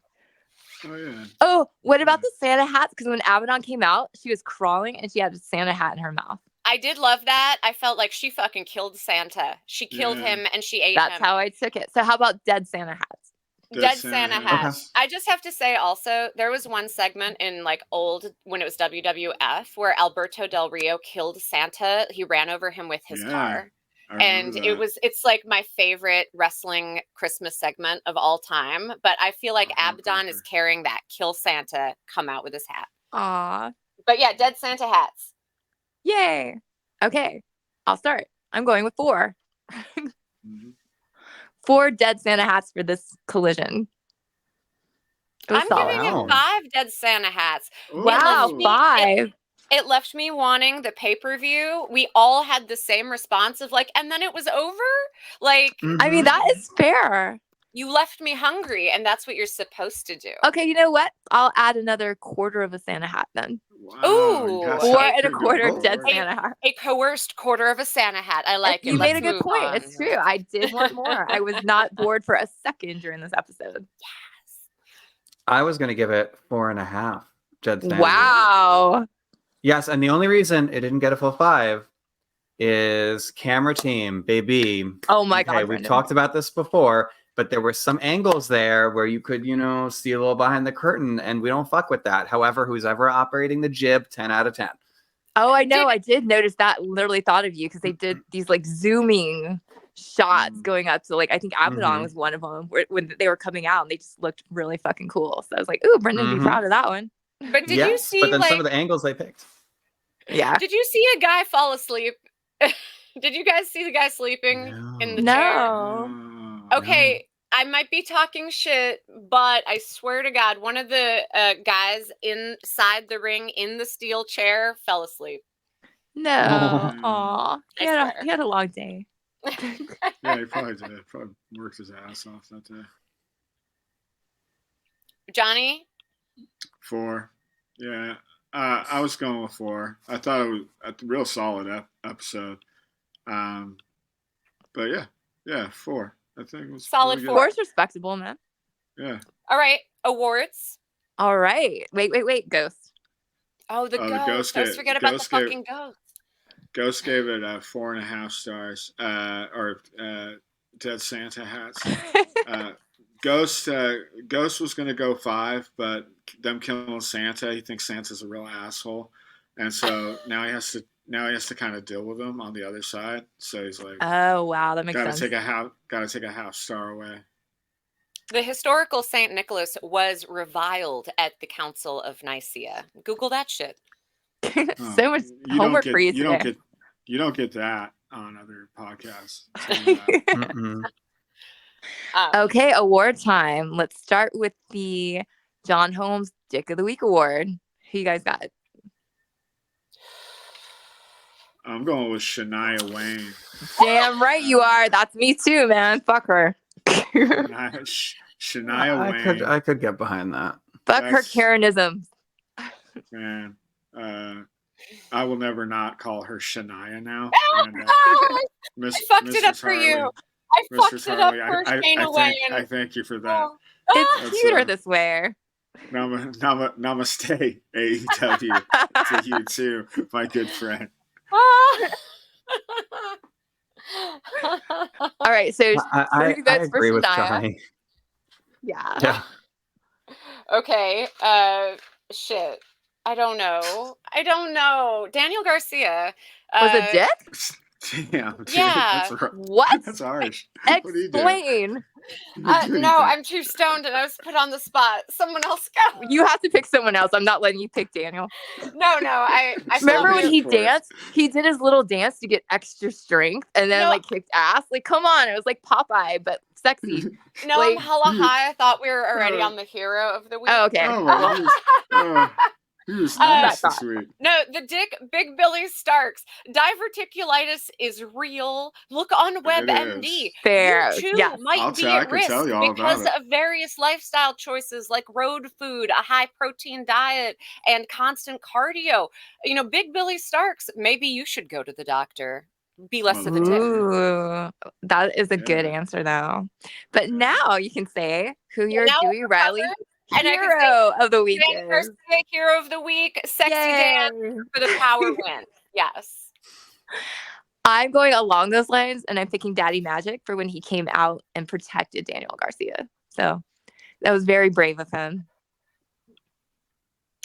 Oh, yeah. Oh, what about the Santa hats? Because when Abaddon came out, she was crawling and she had a Santa hat in her mouth. I did love that. I felt like she fucking killed Santa. She killed him and she ate That's him. how I took it. So how about dead Santa hats? Dead Santa hats. Okay. I just have to say also, there was one segment in like when it was WWF where Alberto Del Rio killed Santa. He ran over him with his car. And it's like my favorite wrestling Christmas segment of all time. But I feel like Abaddon is carrying that kill Santa, come out with his hat. Aw. But yeah, dead Santa hats. Yay. Okay. I'll start. I'm going with 4. 4 dead Santa hats for this collision. I'm giving it 5 dead Santa hats. Wow, 5. It left me wanting the pay-per-view. We all had the same response of like, and then it was over? Like, I mean, that is fair. You left me hungry, and that's what you're supposed to do. Okay, you know what? I'll add another quarter of a Santa hat then. Wow, ooh. 4.25 dead Santa hat. A coerced quarter of a Santa hat. I like it. You made a good point. It's true. I did want more. I was not bored for a second during this episode. Yes. I was going to give it 4.5 dead Santa. Wow. Yes, and the only reason it didn't get a full 5 is camera team, baby. Oh my God. We've talked about this before, but there were some angles there where you could, see a little behind the curtain, and we don't fuck with that. However, who's ever operating the jib, 10 out of 10. Oh, I know. I did notice that. Literally thought of you because they did these like zooming shots going up. So like I think Abaddon was one of them when they were coming out, and they just looked really fucking cool. So I was like, ooh, Brendan, be proud of that one. But did you see? But then some of the angles they picked. Yeah. Did you see a guy fall asleep? Did you guys see the guy sleeping in the chair? Okay, I might be talking shit, but I swear to God, one of the guys inside the ring in the steel chair fell asleep. No. Aw. He had a long day. Yeah, he probably did. Probably worked his ass off that day. Johnny? 4. Yeah. I was going with 4. I thought it was a real solid episode. But yeah, 4. I think it was solid. Really 4 is respectable, man. Yeah. All right, awards. All right. Wait, Ghost. Oh, the Ghost. Let's forget about the fucking Ghost. Ghost gave it 4.5 stars. Or dead Santa hats. Ghost was going to go 5, but them killing Santa, he thinks Santa's a real asshole, and so now he has to kind of deal with him on the other side. So he's like, oh wow, that makes sense. Gotta take a half star away. The historical Saint Nicholas was reviled at the Council of Nicaea. Google that shit. So much homework for you today. You don't get that on other podcasts. Okay, award time. Let's start with the John Holmes Dick of the Week award. Who you guys got? I'm going with Shania Wayne. Damn right you are. That's me too, man. Fuck her. Shania Wayne. I could get behind that. Fuck her Karenism. Man, I will never not call her Shania now. And, I fucked it up for you. I fucked it up for Shania Wayne. I thank you for that. It's cuter this way. Namaste, AEW. To you too, my good friend. All right, so I agree with Johnny. Yeah. Okay. Shit. I don't know. Daniel Garcia. Was a dick? Damn. Dude, yeah. What? That's harsh. Explain. No, I'm too stoned and I was put on the spot. Someone else go. You have to pick someone else. I'm not letting you pick Daniel. No. I remember when he danced? He did his little dance to get extra strength and then like kicked ass. Like, come on. It was like Popeye, but sexy. No, like, I'm hella high. I thought we were already on the hero of the week. Oh, okay. He was nice this week. No, the dick, Big Billy Starks. Diverticulitis is real. Look on WebMD. Fair. You too might be at risk because of various lifestyle choices like road food, a high protein diet, and constant cardio. Big Billy Starks, maybe you should go to the doctor. Be less of a dick. Ooh, that is a good answer, though. But now you can say who your Dewey Riley hero of the week is. Hero of the week, sexy Dan for the power win. Yes. I'm going along those lines, and I'm picking Daddy Magic for when he came out and protected Daniel Garcia. So that was very brave of him.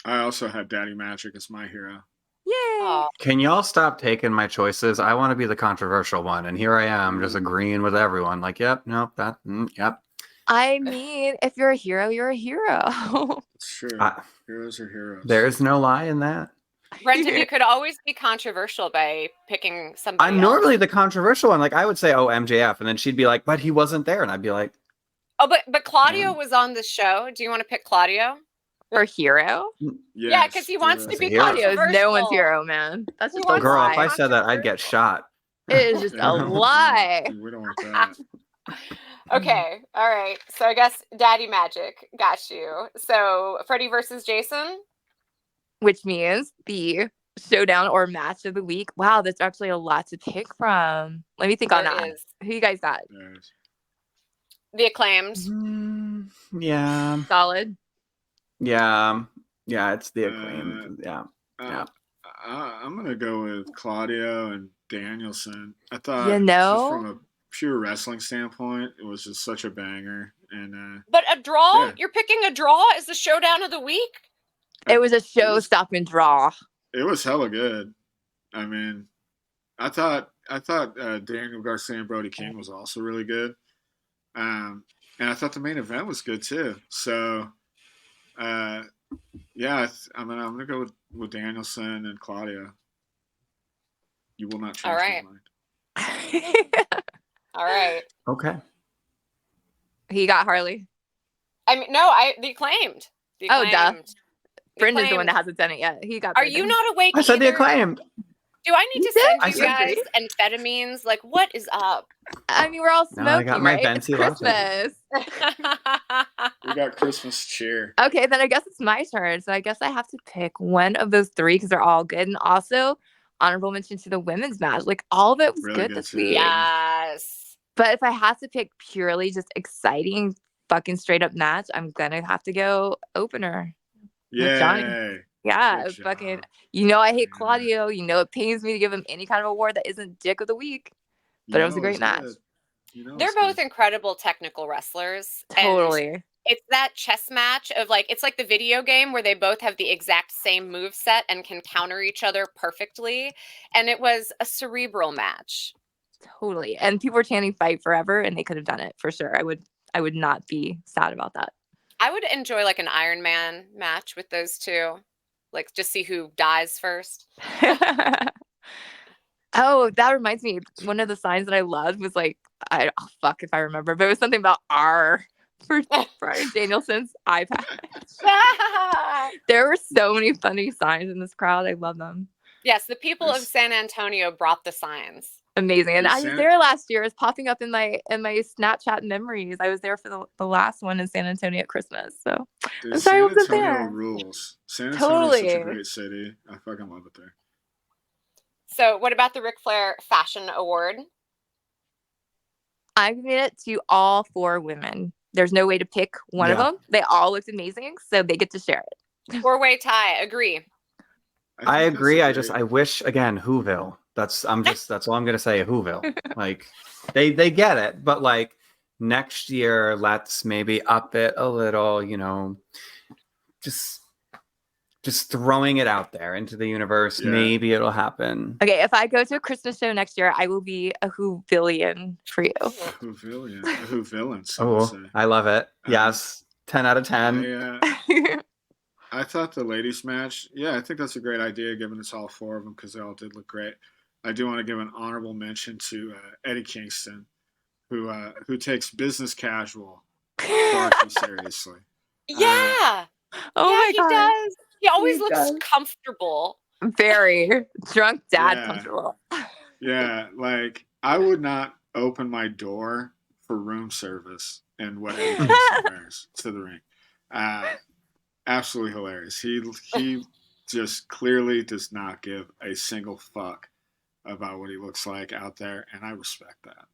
I also had Daddy Magic as my hero. Yay! Can y'all stop taking my choices? I want to be the controversial one, and here I am, just agreeing with everyone. Like, yep, nope, that, yep. I mean, if you're a hero, you're a hero. It's true. Heroes are heroes. There's no lie in that. Brenton, you could always be controversial by picking somebody I'm normally the controversial one. Like, I would say, oh, MJF, and then she'd be like, but he wasn't there, and I'd be like, oh, but Claudio was on the show. Do you want to pick Claudio? For hero? Yes, Yeah, because he wants to be Claudio's controversial. no one's hero, man. That's just a girl, lie. if I said that, I'd get shot. It is just a lie. We don't want that. Okay, all right. So I guess Daddy Magic got you. So Freddie versus Jason? Which means the showdown or match of the week. Wow, there's actually a lot to pick from. Let me think on that. Who you guys got? The Acclaimed. Yeah. Solid. Yeah, it's the Acclaimed. Yeah. I'm gonna go with Claudio and Danielson. I thought, just from a pure wrestling standpoint, it was just such a banger. And but a draw? Yeah. You're picking a draw as the showdown of the week? It was a show-stopping draw. It was hella good. I mean, I thought Daniel Garcia and Brody King was also really good. And I thought the main event was good too. So, yeah, I'm gonna go with Danielson and Claudio. You will not change my mind. All right. Okay. He got Harley. I mean, no, the Acclaimed. Oh, duh. Brendan's the one that hasn't done it yet. He got. Are you not awake? I said the Acclaimed. Do I need to send you guys amphetamines? Like, what is up? I mean, we're all smoking, I got my right? It's Christmas. We got Christmas cheer. Okay, then I guess it's my turn. So I guess I have to pick one of those three because they're all good. And also, honorable mention to the women's match. Like, all of it was really good this week. Yes. But if I have to pick purely just exciting, fucking straight up match, I'm gonna have to go opener. Yeah. Johnny. Yeah, fucking. You know I hate Claudio. You know it pains me to give him any kind of award that isn't Dick of the Week. But it was a great match. They're both incredible technical wrestlers. Totally. And it's that chess match of it's like the video game where they both have the exact same move set and can counter each other perfectly. And it was a cerebral match. Totally. And people were chanting fight forever and they could have done it for sure. I would not be sad about that. I would enjoy an Iron Man match with those two. Just see who dies first. Oh, that reminds me. One of the signs that I loved was fuck if I remember, but it was something about R for Bryan Danielson's eye patch. There were so many funny signs in this crowd. I love them. Yes, the people of San Antonio brought the signs. Amazing. And I was there last year. It's popping up in my Snapchat memories. I was there for the last one in San Antonio at Christmas. So I'm sorry I wasn't there. San Antonio rules. San Antonio is such a great city. I fucking love it there. So what about the Ric Flair Fashion Award? I'm giving it to all 4 women. There's no way to pick one of them. They all looked amazing, so they get to share it. 4-way tie. Agree. I agree. I wish again Whoville. That's all I'm gonna say. Whoville. They get it, but next year, let's maybe up it a little. Just throwing it out there into the universe. Yeah. Maybe it'll happen. Okay, if I go to a Christmas show next year, I will be a Whovillian for you. Whovillian. A Whovillain. Oh, I love it. Yes. 10 out of 10. I thought the ladies match, I think that's a great idea given it's all 4 of them because they all did look great. I do want to give an honorable mention to Eddie Kingston, who takes business casual far too seriously. Yeah. My God. He does. He always looks comfortable. Very drunk dad comfortable. Yeah, I would not open my door for room service and what Eddie Kingston wears to the ring. Absolutely hilarious. He just clearly does not give a single fuck about what he looks like out there, and I respect that.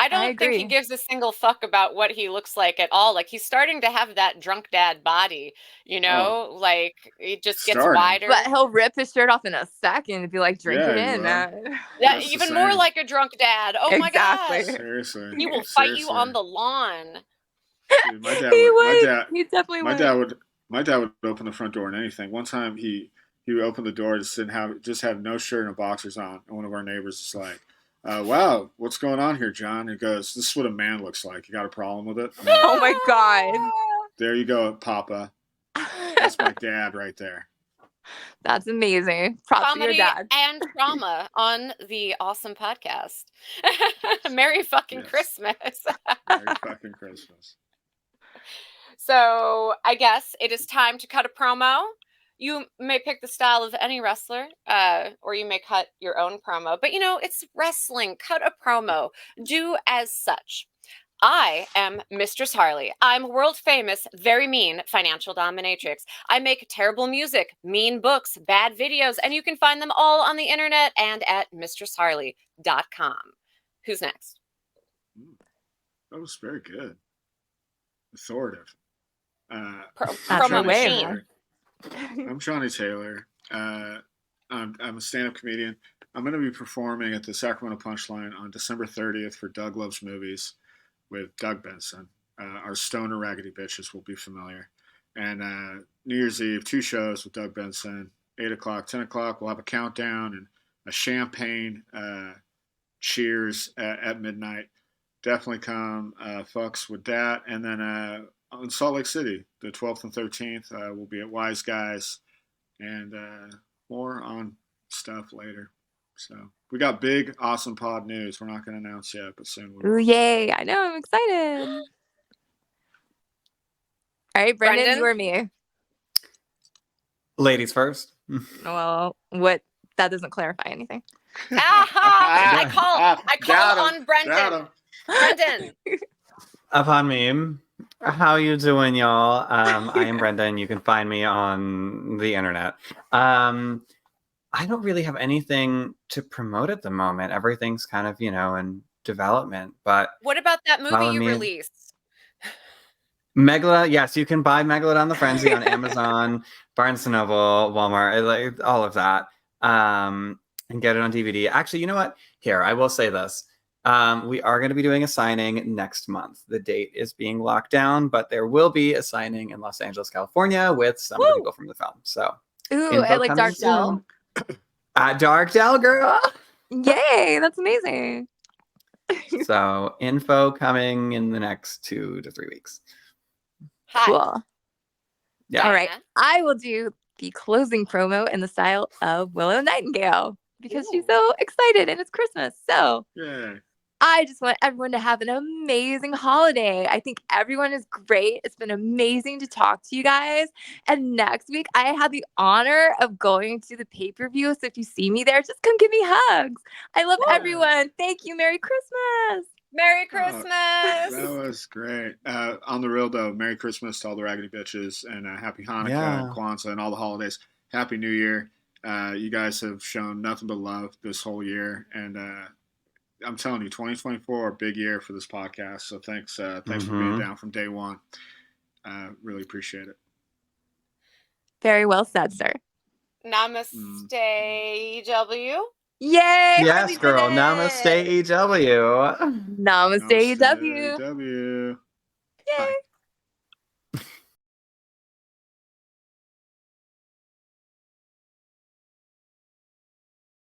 I don't think he agree. gives a single fuck about what he looks like at all. Like, he's starting to have that drunk dad body, you know? Like, it just gets Starting. wider. But he'll rip his shirt off in a second and be like, drink it Yeah, he in, will. man. Yeah, That's the even more same. like a drunk dad. Oh my Exactly. gosh. Seriously. He will fight you Seriously. on the lawn. Dude, my dad He would. My would. dad. He definitely My would. dad would. My dad would open the front door and anything. One time he would open the door and have no shirt and boxers on, and one of our neighbors is like, "Wow, what's going on here, John?" He goes, "This is what a man looks like. You got a problem with it?" I'm like, Oh my God. there you go, Papa. That's my dad right there. That's amazing. Props to your Comedy dad. and trauma on the awesome podcast. Merry fucking Yes. Christmas. Merry fucking Christmas. So I guess it is time to cut a promo. You may pick the style of any wrestler, or you may cut your own promo. But, you know, it's wrestling. Cut a promo. Do as such. I am Mistress Harley. I'm world famous, very mean financial dominatrix. I make terrible music, mean books, bad videos, and you can find them all on the internet and at mistressharley.com. Who's next? That was very good. Authoritative. Promo machine. I'm Johnny Taylor. I'm a stand-up comedian. I'm going to be performing at the Sacramento Punchline on December 30th for Doug Loves Movies with Doug Benson. Our stoner Raggedy Bitches will be familiar. And New Year's Eve, 2 shows with Doug Benson, 8 o'clock, 10 o'clock. We'll have a countdown and a champagne cheers at midnight. Definitely come, fucks with that. And then in Salt Lake City, the 12th and 13th, we'll be at Wise Guys, and more on stuff later. So we got big, awesome pod news. We're not going to announce yet, but soon we will. Ooh, yay. I know. I'm excited. All right, Brendan, you or me? Ladies first. Well, what? That doesn't clarify anything. I call on Got Brendan. him. Brendan. Upon me. How you doing, y'all? I am Brendan. You can find me on the internet. I don't really have anything to promote at the moment. Everything's kind of, in development. But what about that movie you released? Megalodon. Yes, you can buy Megalodon the Frenzy on Amazon, Barnes & Noble, Walmart, like all of that. And get it on DVD. Actually, you know what? Here, I will say this. We are going to be doing a signing next month. The date is being locked down, but there will be a signing in Los Angeles, California with some of the people from the film. So, ooh, I like Dark Dell. Dark Dell, girl. Yay, that's amazing. So, info coming in the next 2 to 3 weeks. Hi. Cool. Yeah. All right. I will do the closing promo in the style of Willow Nightingale because she's so excited and it's Christmas. So, yeah. I just want everyone to have an amazing holiday. I think everyone is great. It's been amazing to talk to you guys. And next week, I had the honor of going to the pay-per-view. So if you see me there, just come give me hugs. I love everyone. Thank you. Merry Christmas. Merry Christmas. That was great. On the real, though, Merry Christmas to all the Raggedy Bitches, and Happy Hanukkah and Kwanzaa and all the holidays. Happy New Year. You guys have shown nothing but love this whole year. And I'm telling you, 2024, big year for this podcast. So thanks for being down from day one. Really appreciate it. Very well said, sir. Namaste, EW. Yay! Yes, girl. Namaste, EW. Namaste, EW.